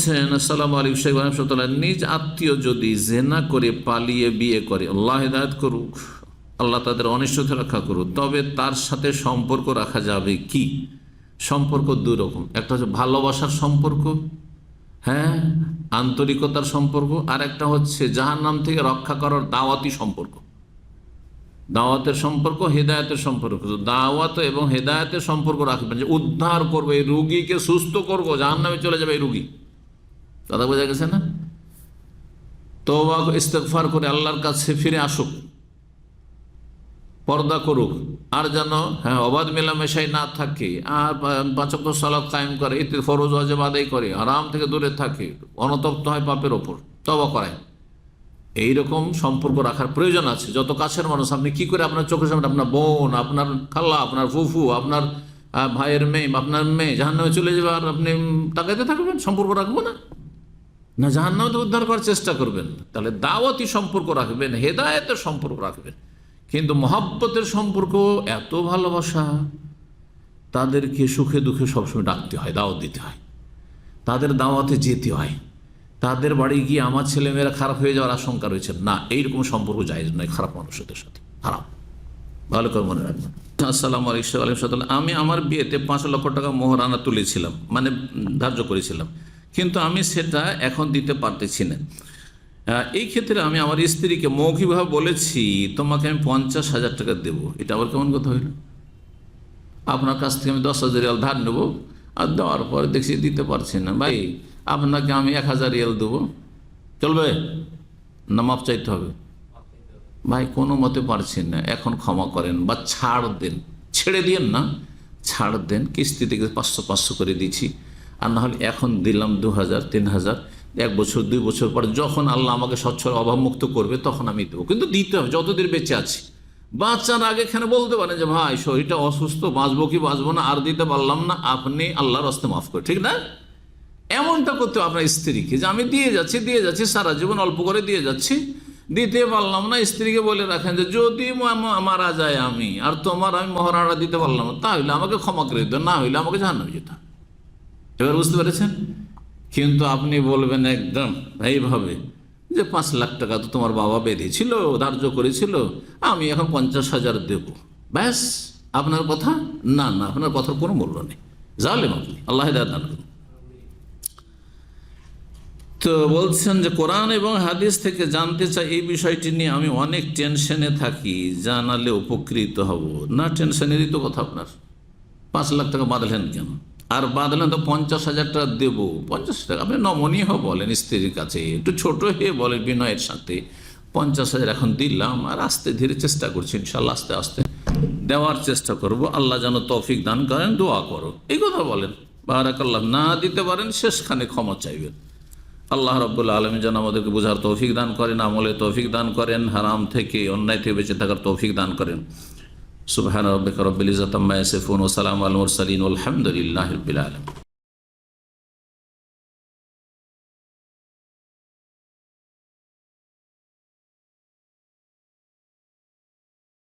বলছেন আসসালামু আলাইকুম শেখ রহমতুল্লাহ, নিজ আত্মীয় যদি জেনা করে পালিয়ে বিয়ে করে, আল্লাহ হিদায়াত করুক, আল্লাহ তাদের অনিষ্টতা রক্ষা করুক, তবে তার সাথে সম্পর্ক রাখা যাবে কি? সম্পর্ক দুই রকম, একটা হচ্ছে ভালোবাসার সম্পর্ক, হ্যাঁ, আন্তরিকতার সম্পর্ক, আর একটা হচ্ছে জাহান্নাম থেকে রক্ষা করার দাওয়াতি সম্পর্ক। দাওয়াতের সম্পর্ক, হেদায়েতের সম্পর্ক। দাওয়াত এবং হেদায়েতের সম্পর্ক রাখবেন, যে উদ্ধার করবো, এই রুগীকে সুস্থ করবো, জাহান্নামে চলে যাবে এই রুগী। কথা বোঝা গেছে না? তওবা ইস্তেগফার করে আল্লাহর কাছে ফিরে আসুক, পর্দা করুক, আর যেন অবাধ মেলামেশাই না থাকে, আর 5 ওয়াক্ত সালাত কায়েম করে, ইতি ফরজ ওয়াজিব আদায় করে, হারাম থেকে দূরে থাকে, অনুতপ্ত হয় পাপের ওপর, তওবা করায়। এইরকম সম্পর্ক রাখার প্রয়োজন আছে। যত কাছের মানুষ, আপনি কি করে আপনার চোখের সামনে আপনার বোন, আপনার খালা, আপনার ফুফু, আপনার ভাইয়ের মেয়ে, আপনার মেয়ে জাহান্নামে চলে যাবে, আর আপনি তাকাইতে থাকবেন? সম্পর্ক রাখবো না? না, জাহান্নামে তো উদ্ধার করার চেষ্টা করবেন। তাহলে দাওয়াতি সম্পর্ক রাখবেন, হেদায়েতের সম্পর্ক রাখবেন, কিন্তু মহব্বতের সম্পর্ক, এত ভালোবাসা, তাদেরকে সুখে দুঃখে সবসময় ডাকতে হয়, দাওয়াত দিতে হয়, তাদের দাওয়াতে যেতে হয়। তাদের বাড়ি গিয়ে আমার ছেলেমেয়েরা খারাপ হয়ে যাওয়ার আশঙ্কা রয়েছে, না, এইরকম সম্পর্ক জায়েজ নয় খারাপ মানুষদের সাথে, হারাম। ভালো করে মনে রাখবেন। আসসালামু আলাইকুম। আমি আমার বিয়েতে 5 লক্ষ টাকা মোহরানা তুলেছিলাম, মানে ধার্য করেছিলাম, কিন্তু আমি সেটা এখন দিতে পারতেছি না। এই ক্ষেত্রে আমি আমার স্ত্রীকে মৌখিকভাবে বলেছি, তোমাকে আমি 50,000 টাকা দেবো। এটা আবার কেমন কথা হইল? আপনার কাছ থেকে আমি 10,000 রিয়াল ধার নেবো, আর দেওয়ার পরে দেখছি দিতে পারছি না, ভাই আপনাকে আমি 1,000 রিয়াল দেবো, চলবে না? মাপ চাইতে হবে? ভাই কোনো মতে পারছি না, এখন ক্ষমা করেন বা ছাড় দেন, ছেড়ে দিন না, ছাড় দেন, কিস্তি থেকে 500 করে দিচ্ছি, আর না হলে এখন দিলাম 2,000 3,000, 1 বছর 2 বছর পরে যখন আল্লাহ আমাকে সচ্ছল অভাবমুক্ত করবে তখন আমি দেবো, কিন্তু দিতে হবে যতদিন বেঁচে আছি। বাঁচার আগে এখানে বলতে পারেন যে ভাই শরীরটা অসুস্থ, বাঁচবো কি বাঁচবো না, আর দিতে পারলাম না, আপনি আল্লাহর রাস্তায় মাফ করে, ঠিক না? এমনটা করতে আপনার স্ত্রীকে, যে আমি দিয়ে যাচ্ছি সারা জীবন অল্প করে দিয়ে যাচ্ছি, দিতে পারলাম না। স্ত্রীকে বলে রাখেন যে যদি মারা যায় আমি, আর তোমার আমি মহারানা দিতে পারলাম না, তাহলে আমাকে ক্ষমা করে দিতে, না হইলে আমাকে জাহান্নামে যেতে হবে। এবার বুঝতে পেরেছেন? কিন্তু আপনি বলবেন একদম এইভাবে যে 5 লাখ টাকা তো তোমার বাবা বেঁধেছিল, ধার্য করেছিল, আমি এখন 50,000 দেব, ব্যাস আপনার কথা। না না, আপনার কথার কোনো মূল্য নেই, জালেম আপনি, আল্লাহ হিদায়াত দান করুন। তো বলছেন যে কোরআন এবং হাদিস থেকে জানতে চাই, এই বিষয়টি নিয়ে আমি অনেক টেনশনে থাকি, জানালে উপকৃত হব। না, টেনশনেরই তো কথা আপনার। 5 লাখ টাকা বাঁধলেন কেন? আর বাঁধলেন তো 50,000 টাকা দেবো, 50 টাকা আপনি নমনীয় বলেন স্ত্রীর কাছে, একটু ছোট হয়ে বলেন বিনয়ের সাথে, 50,000 এখন দিলাম, আর আস্তে ধীরে চেষ্টা করছি, ইনশাল্লাহ আস্তে আস্তে দেওয়ার চেষ্টা করব, আল্লাহ যেন তৌফিক দান করেন, দোয়া করো, এই কথা বলেন। বারাকাল্লাহ। না দিতে পারেন শেষখানে ক্ষমা চাইবেন। আল্লাহ রাব্বুল আলামিন যেন আমাদেরকে বোঝার তৌফিক দান করেন, আমলে তৌফিক দান করেন, হারাম থেকে অন্যায় থেকে বেঁচে থাকার তৌফিক দান করেন। সুবহান রাব্বিকা রাব্বিল ইজ্জাতি আম্মা ইয়াসিফুন ওয়া সালামুন আলাল মুরসালিন ওয়ালহামদুলিল্লাহি রাব্বিল আলামিন।